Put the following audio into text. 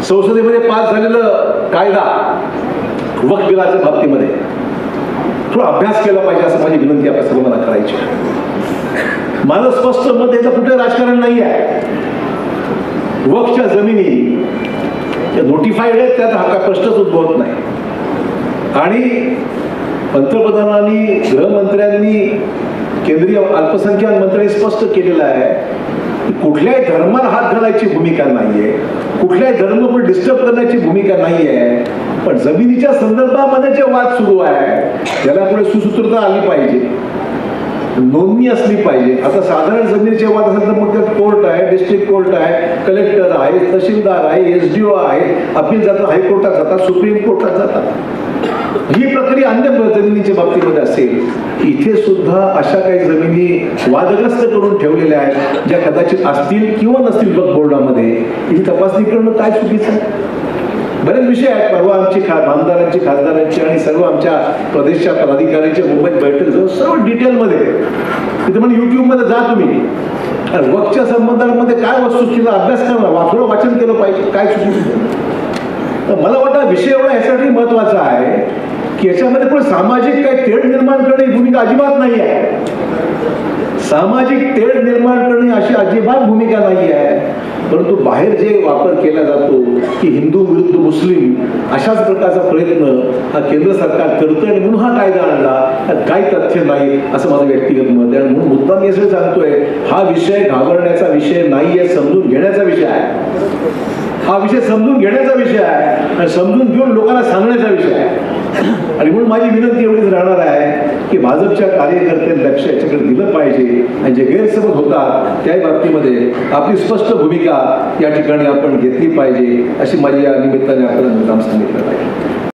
संसदेमध्ये pass झालेलं कायदा वक्फ बिलाच्या बाबतीमध्ये थोडा अभ्यास केला पाहिजे असं माझी विनंती आपल्या सर्वांना करायची आहे. माझं स्पष्ट मत याचं कुठे राजकारण नाही आहे. वक्फच्या जमिनी नोटिफाईड आहेत, त्यात हा काय प्रश्नच उद्भवत नाही. आणि पंतप्रधानांनी, गृहमंत्र्यांनी, केंद्रीय अल्पसंख्याक मंत्र्यांनी स्पष्ट केलेलं आहे की कुठल्याही धर्माला हात घालायची भूमिका नाहीये, कुठल्याही धर्म डिस्टर्ब करण्याची भूमिका नाहीये. पण जमिनीच्या संदर्भामध्ये जे वाद सुरू आहे त्याला पुढे सुसूत्रता आली पाहिजे, नोंदणी असली पाहिजे. आता साधारण जमिनीचे वाद असेल तर मग त्यात कोर्ट आहे, डिस्ट्रिक्ट कोर्ट आहे, कलेक्टर आहे, तहसीलदार आहे, SDO आहे, अपील जातात, हायकोर्टात जातात, सुप्रीम कोर्टात जातात. ही प्रक्रिया अन्य जमिनीच्या बाबतीमध्ये असेल. इथे सुद्धा अशा काही जमिनी वादग्रस्त करून ठेवलेल्या आहेत ज्या कदाचित असतील किंवा नसतील वक्फ बोर्डामध्ये. ही तपासणी करणं काय चुकीचं आहे? बरेच विषय आहेत. परवा आमची आमदारांची, खासदारांची आणि सर्व आमच्या प्रदेशच्या पदाधिकाऱ्यांच्या मुंबईत बैठक झाली, सर्व डिटेलमध्ये. तिथे म्हणजे युट्यूबमध्ये जा तुम्ही. वक्फच्या संबंधामध्ये काय वस्तुस्थितीचा अभ्यास करा, थोडं वाचन केलं पाहिजे, काय चुकीचं. मला वाटतं विषय एवढा यासाठी महत्वाचा आहे की याच्यामध्ये पण सामाजिक काही तेढ निर्माण करणे ही भूमिका अजिबात नाही आहे. सामाजिक तेढ निर्माण करणे अशी अजिबात भूमिका नाही आहे. परंतु बाहेर जे वापर केला जातो की हिंदू विरुद्ध मुस्लिम अशाच प्रकारचा प्रयत्न हा केंद्र सरकार करतं आणि म्हणून हा कायदा आणला, काही तथ्य नाही असं माझं व्यक्तिगत मत आहे. म्हणून मुद्दा मी असं सांगतोय, हा विषय घाबरण्याचा विषय नाहीये, समजून घेण्याचा विषय आहे. हा विषय समजून घेण्याचा विषय आहे आणि समजून घेऊन लोकांना सांगण्याचा विषय आहे. आणि म्हणून माझी विनंती एवढीच राहणार आहे की भाजपच्या कार्यकर्त्यांनी लक्ष याच्याकडे दिलं पाहिजे आणि जे गैरसमज होतात त्या बाबतीमध्ये आपली स्पष्ट भूमिका या ठिकाणी आपण घेतली पाहिजे अशी माझी या निमित्ताने आपल्याला मुद्दाम सांगितलं पाहिजे.